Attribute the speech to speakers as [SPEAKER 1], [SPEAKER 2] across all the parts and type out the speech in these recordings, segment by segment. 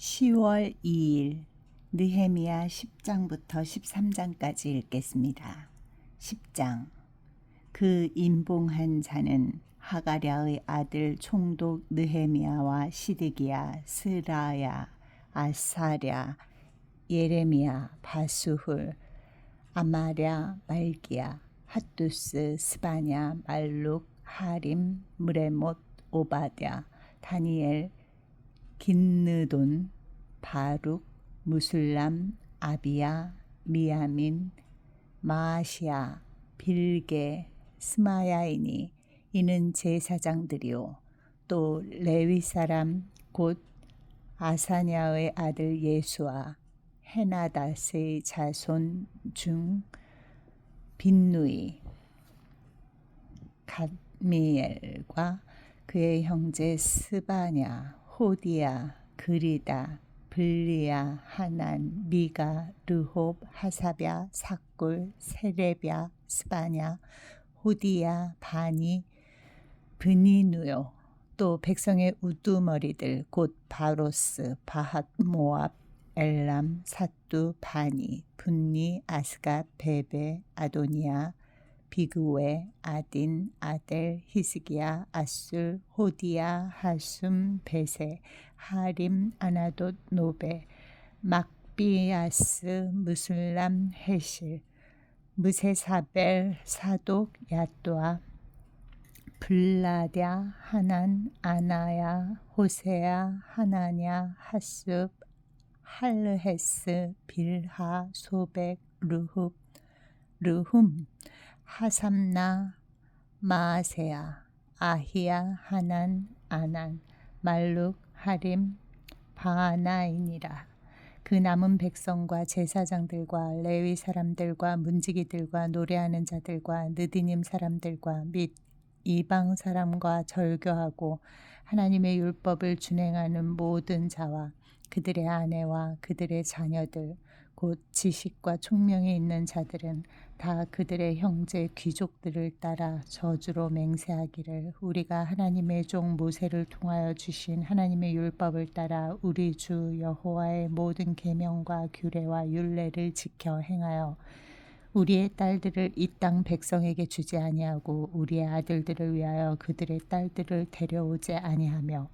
[SPEAKER 1] 10월 2일 느헤미야 10장부터 13장까지 읽겠습니다. 10장. 그 임봉한 자는 하가랴의 아들 총독 느헤미야와 시드기야, 스라야, 아사랴, 예레미야, 바수훌, 아마랴, 말기야, 핫두스, 스바냐, 말룩, 하림, 무레못, 오바댜, 다니엘, 긴느돈, 바룩, 무술람, 아비야, 미야민, 마아시야, 빌게, 스마야이니. 이는 제사장들이요. 또 레위 사람 곧 아사냐의 아들 예수와 헤나닷의 자손 중 빈누이, 갓미엘과 그의 형제 스바냐, 호디야, 그리다, 블리야, 하난, 미가, 르홉, 하사랴, 삭골, 세레랴, 스바냐, 호디야, 바니, 브니누요. 또 백성의 우두머리들 곧 바로스, 바핫, 모압, 엘람, 사뚜, 바니, 분니, 아스가, 베베, 아도니아, 비그웨, 아딘, 아델, 히스기야, 아술, 호디야, 하숨, 베세, 하림, 아나돗, 노베, 막비아스, 무술람, 헤실, 무세사벨, 사독, 야또아, 블라랴, 하난, 아나야, 호세야, 하나냐, 하습, 할르헤스, 빌하, 소백, 르훔, 하삼나, 마아세야, 아히야, 하난, 아난, 말룩, 하림, 바하나이니라. 그 남은 백성과 제사장들과 레위 사람들과 문지기들과 노래하는 자들과 느디님 사람들과 및 이방 사람과 절교하고 하나님의 율법을 준행하는 모든 자와 그들의 아내와 그들의 자녀들 곧 지식과 총명이 있는 자들은 다 그들의 형제 귀족들을 따라 저주로 맹세하기를 우리가 하나님의 종 모세를 통하여 주신 하나님의 율법을 따라 우리 주 여호와의 모든 계명과 규례와 율례를 지켜 행하여 우리의 딸들을 이 땅 백성에게 주지 아니하고 우리의 아들들을 위하여 그들의 딸들을 데려오지 아니하며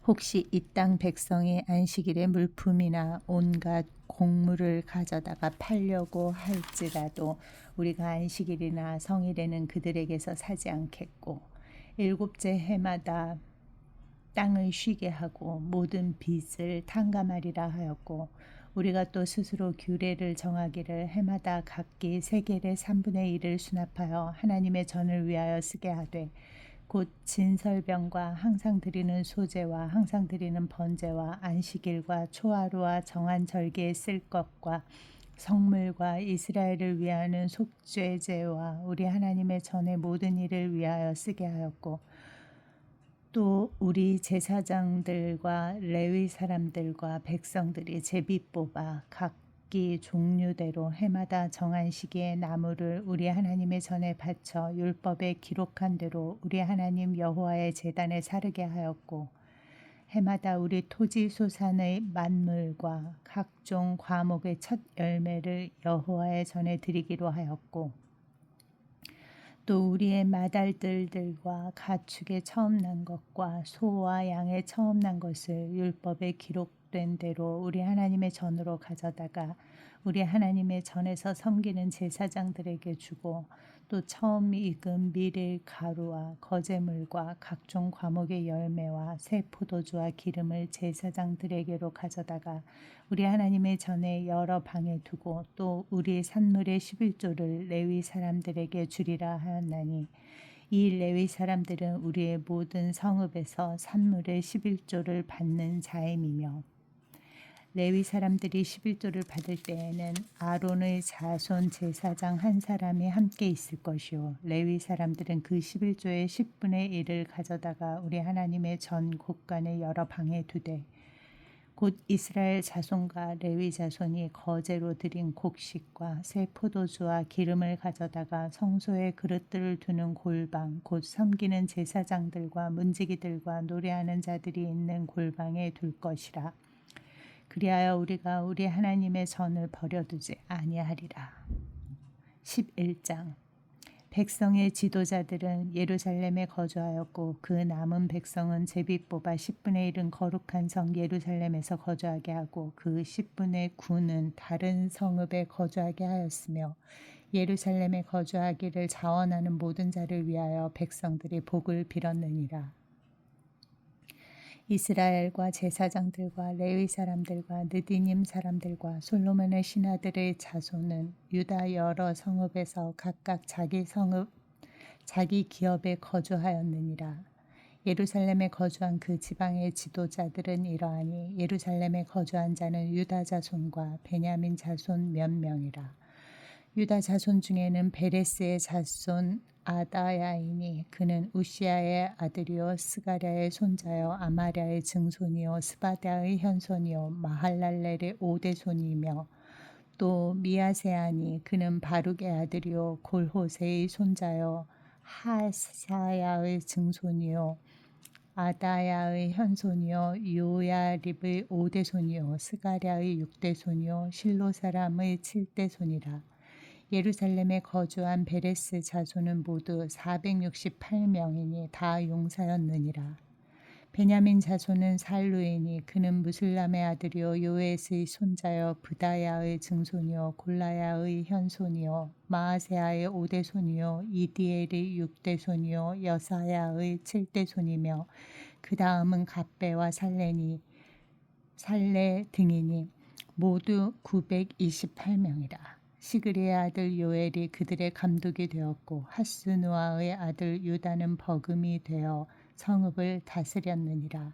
[SPEAKER 1] 혹시 이 땅 백성이 안식일에 물품이나 온갖 곡물을 가져다가 팔려고 할지라도 우리가 안식일이나 성일에는 그들에게서 사지 않겠고 일곱째 해마다 땅을 쉬게 하고 모든 빚을 탕감하리라 하였고 우리가 또 스스로 규례를 정하기를 해마다 각기 세겔의 3분의 1을 수납하여 하나님의 전을 위하여 쓰게 하되 곧 진설병과 항상 드리는 소제와 항상 드리는 번제와 안식일과 초하루와 정한 절기에 쓸 것과 성물과 이스라엘을 위하는 속죄제와 우리 하나님의 전의 모든 일을 위하여 쓰게 하였고 또 우리 제사장들과 레위 사람들과 백성들이 제비 뽑아 각기 종류대로 해마다 정한 시기에 나무를 우리 하나님의 전에 바쳐 율법에 기록한 대로 우리 하나님 여호와의 제단에 사르게 하였고 해마다 우리 토지 소산의 만물과 각종 과목의 첫 열매를 여호와의 전에 드리기로 하였고 또 우리의 맏아들들과 가축의 처음 난 것과 소와 양의 처음 난 것을 율법에 기록된 대로 우리 하나님의 전으로 가져다가 우리 하나님의 전에서 섬기는 제사장들에게 주고 또 처음 익은 밀의 가루와 거제물과 각종 과목의 열매와 새 포도주와 기름을 제사장들에게로 가져다가 우리 하나님의 전에 여러 방에 두고 또 우리 산물의 11조를 레위 사람들에게 주리라 하였나니 이 레위 사람들은 우리의 모든 성읍에서 산물의 11조를 받는 자임이며 레위 사람들이 11조를 받을 때에는 아론의 자손 제사장 한 사람이 함께 있을 것이요 레위 사람들은 그 11조의 10분의 1을 가져다가 우리 하나님의 전 곳간의 여러 방에 두되 곧 이스라엘 자손과 레위 자손이 거제로 드린 곡식과 새 포도주와 기름을 가져다가 성소에 그릇들을 두는 골방 곧 섬기는 제사장들과 문지기들과 노래하는 자들이 있는 골방에 둘 것이라. 그리하여 우리가 우리 하나님의 전을 버려두지 아니하리라. 11장. 백성의 지도자들은 예루살렘에 거주하였고 그 남은 백성은 제비 뽑아 10분의 1은 거룩한 성 예루살렘에서 거주하게 하고 그 10분의 9는 다른 성읍에 거주하게 하였으며 예루살렘에 거주하기를 자원하는 모든 자를 위하여 백성들이 복을 빌었느니라. 이스라엘과 제사장들과 레위 사람들과 느디님 사람들과 솔로몬의 신하들의 자손은 유다 여러 성읍에서 각각 자기 기업에 거주하였느니라. 예루살렘에 거주한 그 지방의 지도자들은 이러하니 예루살렘에 거주한 자는 유다 자손과 베냐민 자손 몇 명이라. 유다 자손 중에는 베레스의 자손 아다야이니 그는 우시아의 아들이요 스가랴의 손자요 아마랴의 증손이요 스바랴의 현손이요 마할랄렐의 오대손이며 또 미야세아니 그는 바룩의 아들이요 골호세의 손자요 하사야의 증손이요 아다야의 현손이요 요야립의 오대손이요 스가랴의 육대손이요 실로 사람의 칠대손이라. 예루살렘에 거주한 베레스 자손은 모두 468명이니 다 용사였느니라. 베냐민 자손은 살루이니 그는 무슬람의 아들이요 요엣의 손자요 브다야의 증손이요 골라야의 현손이요 마아세아의 오대손이요 이디엘의 육대손이요 여사야의 칠대손이며 그 다음은 갑배와 살레 등이니 모두 928명이라. 시그리의 아들 요엘이 그들의 감독이 되었고 하스누아의 아들 유다는 버금이 되어 성읍을 다스렸느니라.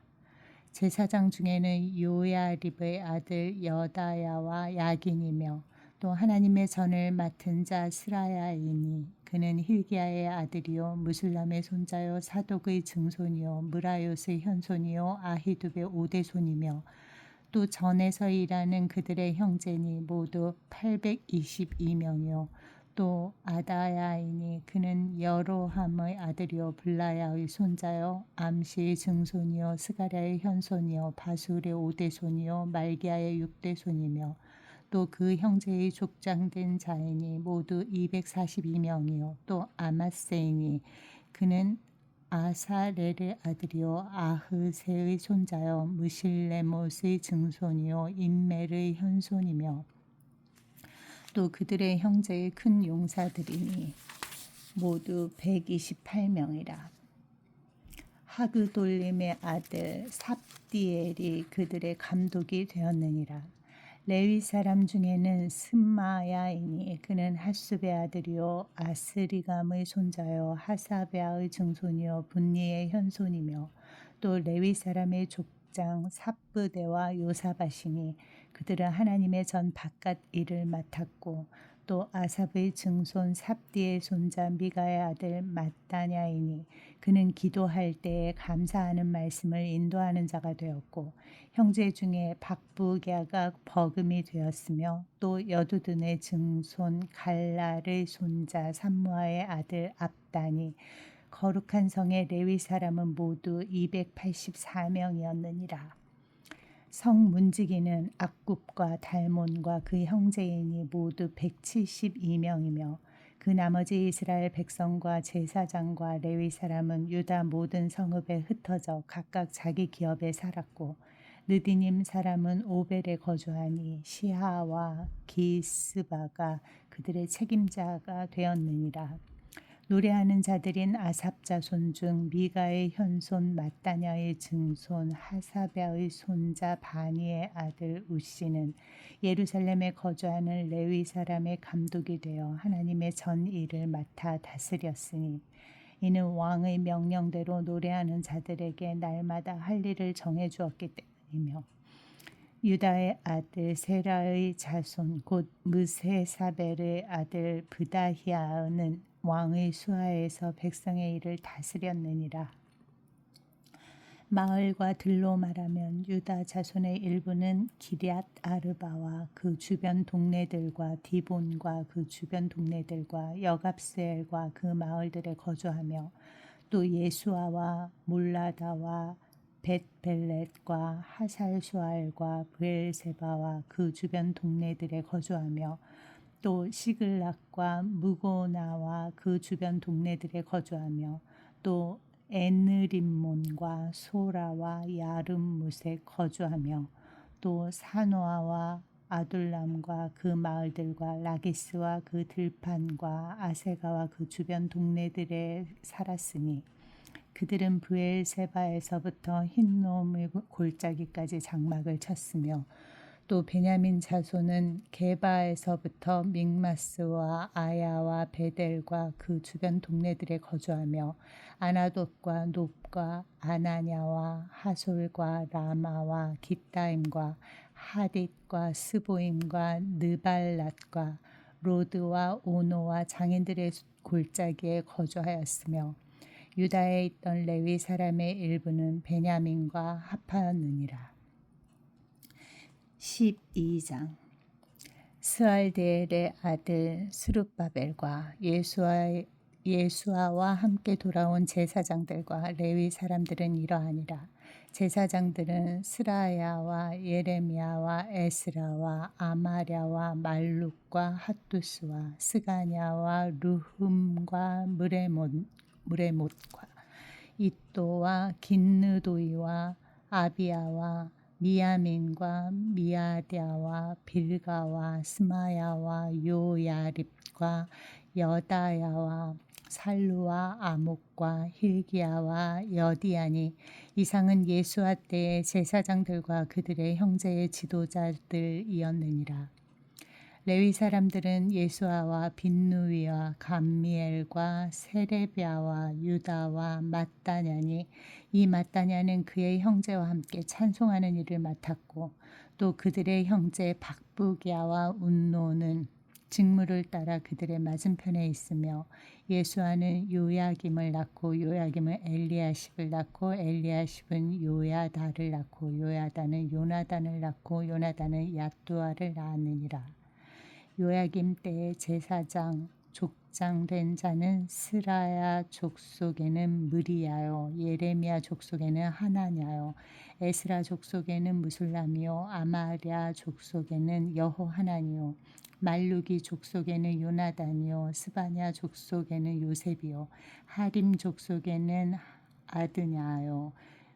[SPEAKER 1] 제사장 중에는 요야립의 아들 여다야와 야긴이며 또 하나님의 전을 맡은 자 스라야이니 그는 힐기야의 아들이요 무슬람의 손자요 사독의 증손이요 무라요스의 현손이요 아히둡의 오대손이며 또 전에서 일하는 그들의 형제니 모두 822명이요 또 아다야이니 그는 여로함의 아들이요 블라야의 손자요 암시의 증손이요 스가랴의 현손이요 바술의 오대손이요 말기야의 육대손이며 또 그 형제의 족장된 자이니 모두 242명이요 또 아마세이니 그는 아사렐의 아들이요 아흐세의 손자요 무실레못의 증손이요 인멜의 현손이며 또 그들의 형제의 큰 용사들이니 모두 128명이라. 하그돌림의 아들 삽디엘이 그들의 감독이 되었느니라. 레위 사람 중에는 스마야이니 그는 하숲의 아들이요 아스리감의 손자요 하사베아의 증손이요 분니의 현손이며 또 레위 사람의 족장 삽브대와 요사바시니 그들은 하나님의 전 바깥 일을 맡았고 또 아삽의 증손 삽디의 손자 미가의 아들 mat다냐이니 그는 기도할 때에 감사하는 말씀을 인도하는 자가 되었고 형제 중에 박부갸가 버금이 되었으며 또 여두둔의 증손 갈랄의 손자 삼무아의 아들 압단이 거룩한 성의 레위 사람은 모두 284명이었느니라. 성 문지기는 악굽과 달몬과 그 형제이니 모두 172명이며 그 나머지 이스라엘 백성과 제사장과 레위 사람은 유다 모든 성읍에 흩어져 각각 자기 기업에 살았고 느디님 사람은 오벨에 거주하니 시하와 기스바가 그들의 책임자가 되었느니라. 노래하는 자들인 아삽 자손 중 미가의 현손 mat다냐의 증손 하사베의 손자 바니의 아들 우시는 예루살렘에 거주하는 레위 사람의 감독이 되어 하나님의 전 일을 맡아 다스렸으니 이는 왕의 명령대로 노래하는 자들에게 날마다 할 일을 정해 주었기 때문이며 유다의 아들 세라의 자손 곧 무세사벨의 아들 브다히아는 왕의 수하에서 백성의 일을 다스렸느니라. 마을과 들로 말하면 유다 자손의 일부는 기럇 아르바와 그 주변 동네들과 디본과 그 주변 동네들과 여갑스엘과 그 마을들에 거주하며 또 예수아와 몰라다와 벳벨렛과 하살수알과 브엘세바와 그 주변 동네들에 거주하며 또 시글락과 무고나와 그 주변 동네들에 거주하며 또 에느림몬과 소라와 야름무세 거주하며 또 사노아와 아둘람과 그 마을들과 라기스와 그 들판과 아세가와 그 주변 동네들에 살았으니 그들은 브엘세바에서부터 흰놈의 골짜기까지 장막을 쳤으며 또 베냐민 자손은 게바에서부터 믹마스와 아야와 베델과 그 주변 동네들에 거주하며 아나돗과 놉과 아나냐와 하솔과 라마와 깃다임과 하딧과 스보임과 느발랏과 로드와 오노와 장인들의 골짜기에 거주하였으며 유다에 있던 레위 사람의 일부는 베냐민과 합하였느니라. 12장 스알데엘의 아들 스룹바벨과 예수아와 함께 돌아온 제사장들과 레위 사람들은 이러하니라. 제사장들은 스라야와 예레미야와 에스라와 아마랴와 말룩과 핫두스와 스가냐와 르흠과 무레못과 이또와 긴느도이와 아비야와 미야민과 미야랴와 빌가와 스마야와 요야립과 여다야와 살루와 아목과 힐기야와 여디아니 이상은 예수아 때의 제사장들과 그들의 형제의 지도자들이었느니라. 레위 사람들은 예수아와 빈누이와 감미엘과 세레비아와 유다와 mat다냐니 이 mat다냐는 그의 형제와 함께 찬송하는 일을 맡았고 또 그들의 형제 박부기야와 운노는 직무를 따라 그들의 맞은편에 있으며 예수아는 요야김을 낳고 요야김은 엘리야십을 낳고 엘리야십은 요야다를 낳고 요야다는 요나단을 낳고 요나단은 얏두아를 낳았느니라. 요야김 때의 제사장 족장된 자는 스라야 족속에는 무리야요 예레미야 족속에는 하나냐요 에스라 족속에는 무술람이요 아마랴 족속에는 여호하나니요 말루기 족속에는 요나단이요 스바냐 족속에는 요셉이요 하림 족속에는 아드냐요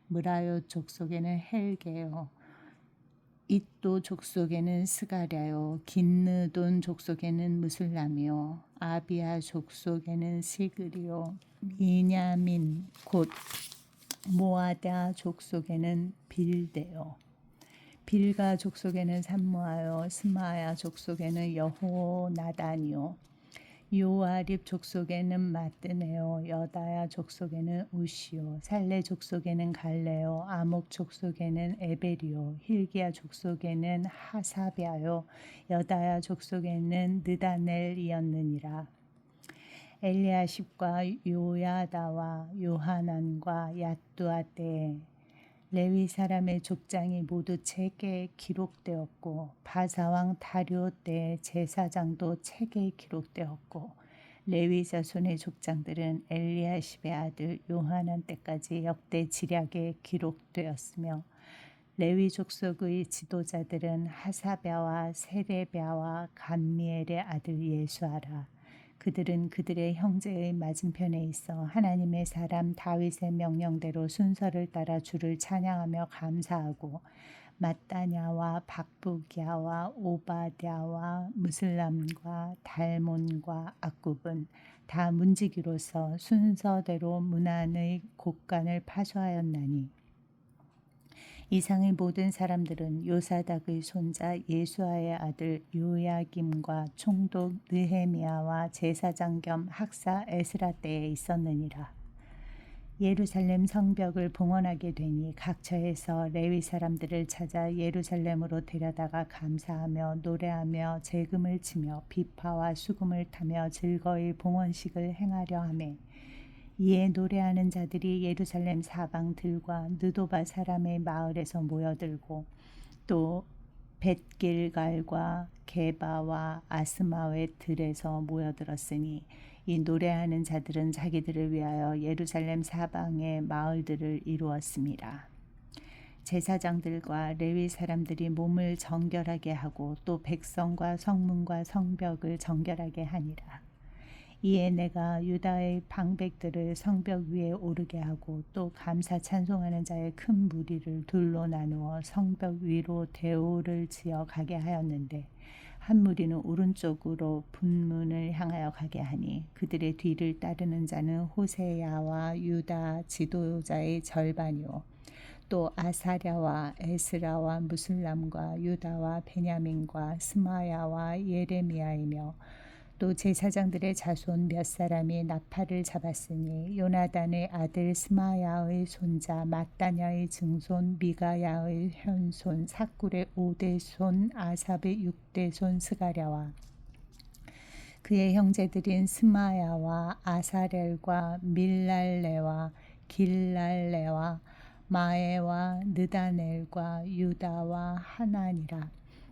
[SPEAKER 1] 무라요 족속에는 헬게요 이또 족속에는 스가랴요 긴느돈 족속에는 무술람이요 아비야 족속에는 시글이요 미냐민 곧 모아다 족속에는 빌데요 빌가 족속에는 삼무아요 스마야 족속에는 여호나단이요 요아립 족속에는 마뜨네요 여다야 족속에는 우시요 살레 족속에는 갈레요 아목 족속에는 에벨이요 힐기야 족속에는 하사비아요 여다야 족속에는 느다넬이었느니라. 엘리야십과 요야다와 요하난과 얏두아 때에 레위 사람의 족장이 모두 책에 기록되었고 바사왕 다리오 때의 제사장도 책에 기록되었고 레위 자손의 족장들은 엘리야십의 아들 요하난 때까지 역대 지략에 기록되었으며 레위 족속의 지도자들은 하사랴와 세레비아와 감미엘의 아들 예수아라. 그들은 그들의 형제의 맞은편에 있어 하나님의 사람 다윗의 명령대로 순서를 따라 주를 찬양하며 감사하고 mat다냐와 박부기야와 오바댜와 무슬람과 달몬과 악굽은 다 문지기로서 순서대로 문안의 곡간을 파수하였나니 이상의 모든 사람들은 요사닥의 손자 예수아의 아들 요야김과 총독 느헤미야와 제사장 겸 학사 에스라 때에 있었느니라. 예루살렘 성벽을 봉헌하게 되니 각처에서 레위 사람들을 찾아 예루살렘으로 데려다가 감사하며 노래하며 재금을 치며 비파와 수금을 타며 즐거이 봉헌식을 행하려 하매 이에 노래하는 자들이 예루살렘 사방들과 느도바 사람의 마을에서 모여들고 또 벳길갈과 게바와 아스마의 들에서 모여들었으니 이 노래하는 자들은 자기들을 위하여 예루살렘 사방의 마을들을 이루었습니다. 제사장들과 레위 사람들이 몸을 정결하게 하고 또 백성과 성문과 성벽을 정결하게 하니라. 이에 내가 유다의 방백들을 성벽 위에 오르게 하고 또 감사 찬송하는 자의 큰 무리를 둘로 나누어 성벽 위로 대오를 지어 가게 하였는데 한 무리는 오른쪽으로 분문을 향하여 가게 하니 그들의 뒤를 따르는 자는 호세야와 유다 지도자의 절반이요 또 아사랴와 에스라와 무술람과 유다와 베냐민과 스마야와 예레미야이며 또 제사장들의 자손 몇 사람이 나팔을 잡았으니 요나단의 아들 스마야의 손자 마따냐의 증손 미가야의 현손 사꿀의 5대 손 아삽의 6대 손 스가랴와 그의 형제들인 스마야와 아사렐과 밀랄레와 길랄레와 마에와 느다넬과 유다와 하나니라.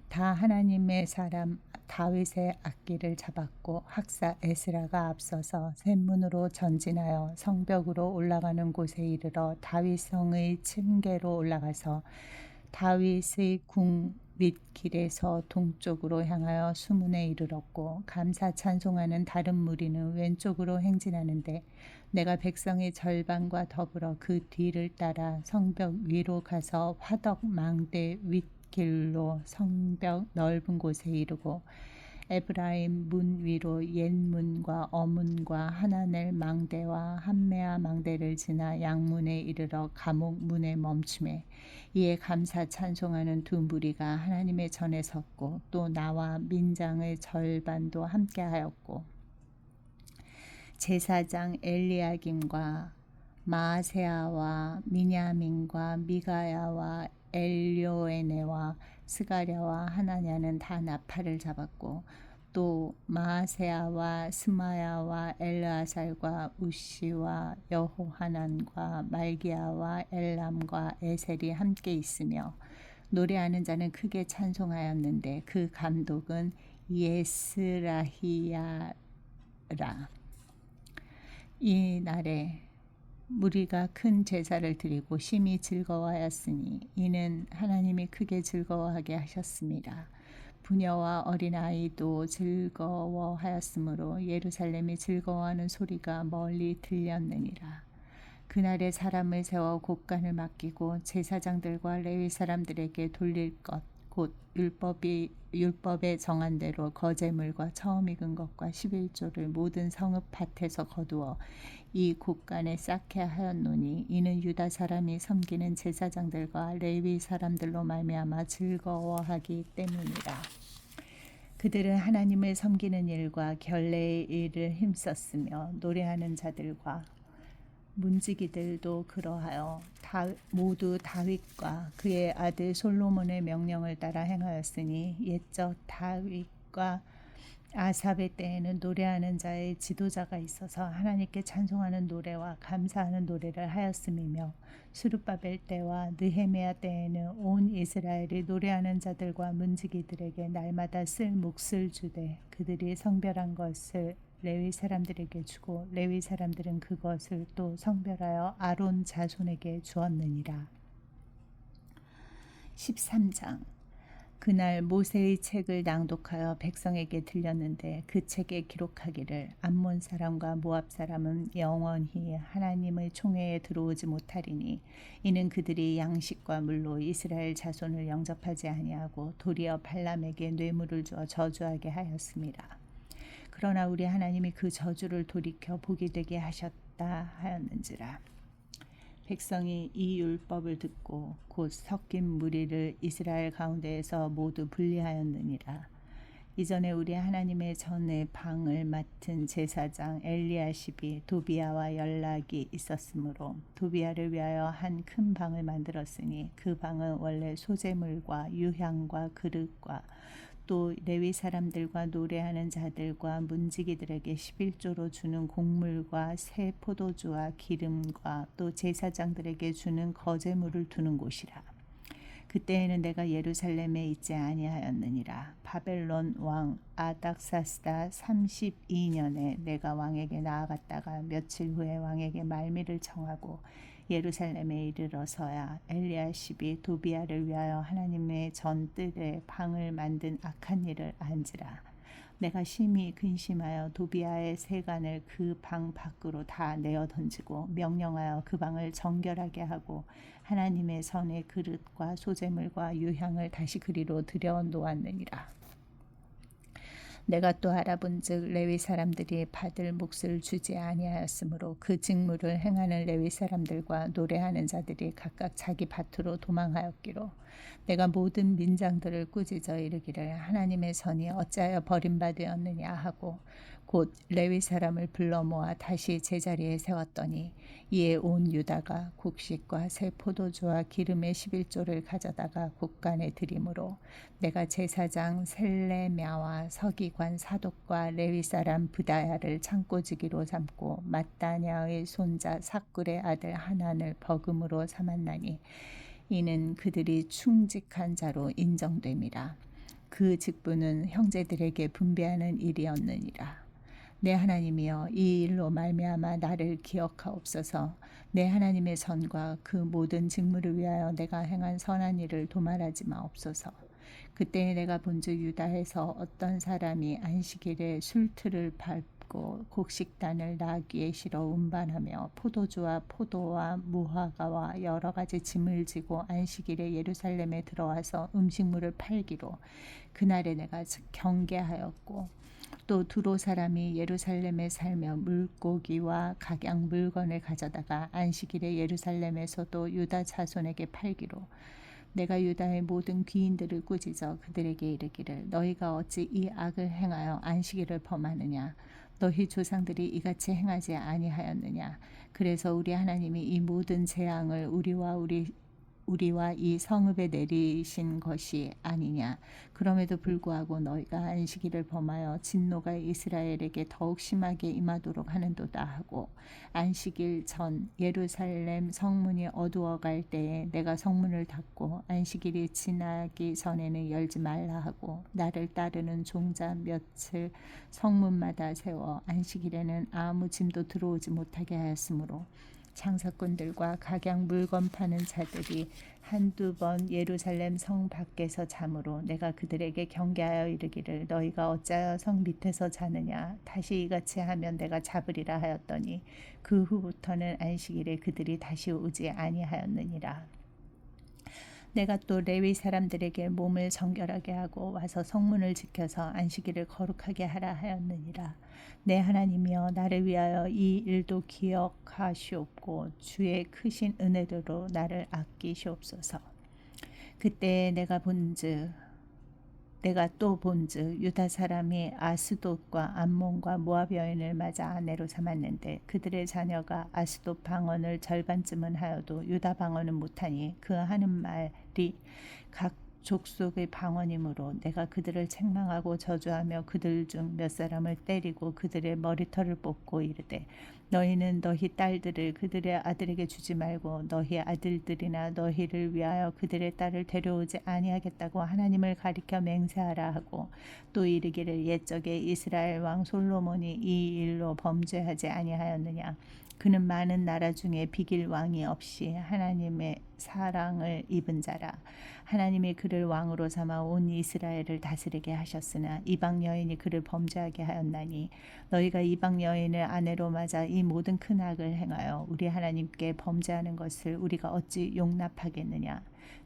[SPEAKER 1] 다 하나님의 사람 다윗의 악기를 잡았고 학사 에스라가 앞서서 샘문으로 전진하여 성벽으로 올라가는 곳에 이르러 다윗성의 층계로 올라가서 다윗의 궁 윗길에서 동쪽으로 향하여 수문에 이르렀고 감사 찬송하는 다른 무리는 왼쪽으로 행진하는데 내가 백성의 절반과 더불어 그 뒤를 따라 성벽 위로 가서 화덕 망대 윗길로 성벽 넓은 곳에 이르고 에브라임 문 위로 옛문과 어문과 하나넬 망대와 함메아 망대를 지나 양문에 이르러 감옥 문에 멈춤에 이에 감사 찬송하는 두 무리가 하나님의 전에 섰고 또 나와 민장의 절반도 함께하였고 제사장 엘리야김과 마아세아와 미냐민과 미가야와 엘료에네와 스가랴와 하나냐는 다 나팔을 잡았고 또 마아세아와 스마야와 엘르아살과 우시와 여호하난과 말기야와 엘람과 에셀이 함께 있으며 노래하는 자는 크게 찬송하였는데 그 감독은 예스라히야라. 이 날에 무리가 큰 제사를 드리고 심히 즐거워하였으니 이는 하나님이 크게 즐거워하게 하셨습니다. 부녀와 어린아이도 즐거워하였으므로 예루살렘이 즐거워하는 소리가 멀리 들렸느니라. 그날에 사람을 세워 곳간을 맡기고 제사장들과 레위 사람들에게 돌릴 것 곧 율법에 정한 대로 거제물과 처음 익은 것과 11조를 모든 성읍 밭에서 거두어 이 곳간에 쌓게 하였노니 이는 유다 사람이 섬기는 제사장들과 레위 사람들로 말미암아 즐거워하기 때문이라. 그들은 하나님을 섬기는 일과 결례의 일을 힘썼으며 노래하는 자들과 문지기들도 그러하여 모두 다윗과 그의 아들 솔로몬의 명령을 따라 행하였으니 옛적 다윗과 아삽의 때에는 노래하는 자의 지도자가 있어서 하나님께 찬송하는 노래와 감사하는 노래를 하였음이며 수르바벨 때와 느헤미야 때에는 온 이스라엘이 노래하는 자들과 문지기들에게 날마다 쓸 몫을 주되 그들이 성별한 것을 레위 사람들에게 주고 레위 사람들은 그것을 또 성별하여 아론 자손에게 주었느니라. 13장 그날 모세의 책을 낭독하여 백성에게 들렸는데 그 책에 기록하기를 암몬 사람과 모압 사람은 영원히 하나님의 총회에 들어오지 못하리니 이는 그들이 양식과 물로 이스라엘 자손을 영접하지 아니하고 도리어 발람에게 뇌물을 주어 저주하게 하였습니다. 그러나 우리 하나님이 그 저주를 돌이켜 복이 되게 하셨다 하였는지라. 백성이 이 율법을 듣고 곧 섞인 무리를 이스라엘 가운데에서 모두 분리하였느니라. 이전에 우리 하나님의 전에 방을 맡은 제사장 엘리야십이 도비야와 연락이 있었으므로 도비야를 위하여 한 큰 방을 만들었으니 그 방은 원래 소재물과 유향과 그릇과 또 레위 사람들과 노래하는 자들과 문지기들에게 11조로 주는 곡물과 새 포도주와 기름과 또 제사장들에게 주는 거제물을 두는 곳이라. 그때에는 내가 예루살렘에 있지 아니하였느니라. 바벨론 왕 아닥사스다 32년에 내가 왕에게 나아갔다가 며칠 후에 왕에게 말미를 청하고 예루살렘에 이르러서야 엘리야십이 도비야를 위하여 하나님의 전뜰에 방을 만든 악한 일을 안지라. 내가 심히 근심하여 도비야의 세간을 그 방 밖으로 다 내어 던지고 명령하여 그 방을 정결하게 하고 하나님의 선의 그릇과 소재물과 유향을 다시 그리로 들여 놓았느니라. 내가 또 알아본즉 레위 사람들이 받을 몫을 주지 아니하였으므로 그 직무를 행하는 레위 사람들과 노래하는 자들이 각각 자기 밭으로 도망하였기로 내가 모든 민장들을 꾸짖어 이르기를 하나님의 선이 어찌하여 버림받았느냐 하고 곧 레위 사람을 불러 모아 다시 제자리에 세웠더니 이에 온 유다가 곡식과 새 포도주와 기름의 11조를 가져다가 곡간에 드림으로 내가 제사장 셀레мя와 서기관 사독과 레위 사람 브다야를 창고지기로 삼고 mat다냐의 손자 삭굴의 아들 하난을 버금으로 삼았나니 이는 그들이 충직한 자로 인정됨이라. 그 직분은 형제들에게 분배하는 일이었느니라. 내 하나님이여 이 일로 말미암아 나를 기억하옵소서. 내 하나님의 선과 그 모든 직무를 위하여 내가 행한 선한 일을 도말하지 마옵소서. 그때 내가 본즉 유다에서 어떤 사람이 안식일에 술틀을 밟고 곡식단을 나귀에 실어 운반하며 포도주와 포도와 무화과와 여러 가지 짐을 지고 안식일에 예루살렘에 들어와서 음식물을 팔기로 그날에 내가 경계하였고 또 두로 사람이 예루살렘에 살며 물고기와 각양 물건을 가져다가 안식일에 예루살렘에서도 유다 자손에게 팔기로 내가 유다의 모든 귀인들을 꾸짖어 그들에게 이르기를 너희가 어찌 이 악을 행하여 안식일을 범하느냐. 너희 조상들이 이같이 행하지 아니하였느냐. 그래서 우리 하나님이 이 모든 재앙을 우리와 이 성읍에 내리신 것이 아니냐. 그럼에도 불구하고 너희가 안식일을 범하여 진노가 이스라엘에게 더욱 심하게 임하도록 하는도다 하고 안식일 전 예루살렘 성문이 어두워갈 때에 내가 성문을 닫고 안식일이 지나기 전에는 열지 말라 하고 나를 따르는 종자 몇을 성문마다 세워 안식일에는 아무 짐도 들어오지 못하게 하였으므로 장사꾼들과 각양 물건 파는 자들이 한두 번 예루살렘 성 밖에서 자므로 내가 그들에게 경계하여 이르기를 너희가 어찌하여 성 밑에서 자느냐. 다시 이같이 하면 내가 잡으리라 하였더니 그 후부터는 안식일에 그들이 다시 오지 아니하였느니라. 내가 또 레위 사람들에게 몸을 정결하게 하고 와서 성문을 지켜서 안식일을 거룩하게 하라 하였느니라. 내 하나님이여 나를 위하여 이 일도 기억하시옵고 주의 크신 은혜대로 나를 아끼시옵소서. 그때 내가 또 본즉 유다 사람이 아스돗과 암몬과 모압 여인을 맞아 아내로 삼았는데 그들의 자녀가 아스돗 방언을 절반쯤은 하여도 유다 방언은 못하니 그 하는 말이 각 족속의 방언이므로 내가 그들을 책망하고 저주하며 그들 중 몇 사람을 때리고 그들의 머리털을 뽑고 이르되 너희는 너희 딸들을 그들의 아들에게 주지 말고 너희 아들들이나 너희를 위하여 그들의 딸을 데려오지 아니하겠다고 하나님을 가리켜 맹세하라 하고 또 이르기를 옛적에 이스라엘 왕 솔로몬이 이 일로 범죄하지 아니하였느냐. 그는 많은 나라 중에 비길 왕이 없이 하나님의 사랑을 입은 자라. 하나님이 그를 왕으로 삼아 온 이스라엘을 다스리게 하셨으나 이방 여인이 그를 범죄하게 하였나니 너희가 이방 여인을 아내로 맞아 이 모든 큰 악을 행하여 우리 하나님께 범죄하는 것을 우리가 어찌 용납하겠느냐.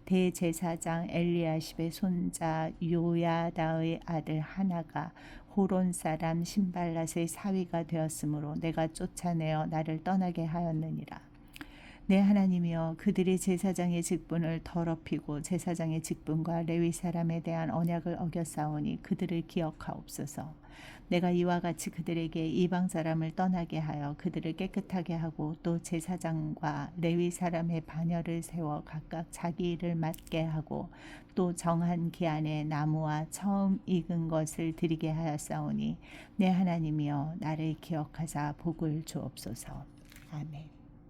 [SPEAKER 1] 대제사장 엘리야십의 손자 요야다의 아들 하나가 호론 사람 신발랏의 사위가 되었으므로 내가 쫓아내어 나를 떠나게 하였느니라. 내 하나님이여 그들이 제사장의 직분을 더럽히고 제사장의 직분과 레위 사람에 대한 언약을 어겼사오니 그들을 기억하옵소서. 내가 이와 같이 그들에게 이방 사람을 떠나게 하여 그들을 깨끗하게 하고 또 제사장과 레위 사람의 반열을 세워 각각 자기 일을 맡게 하고 또 정한 기한에 나무와 처음 익은 것을 드리게 하였사오니 내 하나님이여 나를 기억하사 복을 주옵소서. 아멘.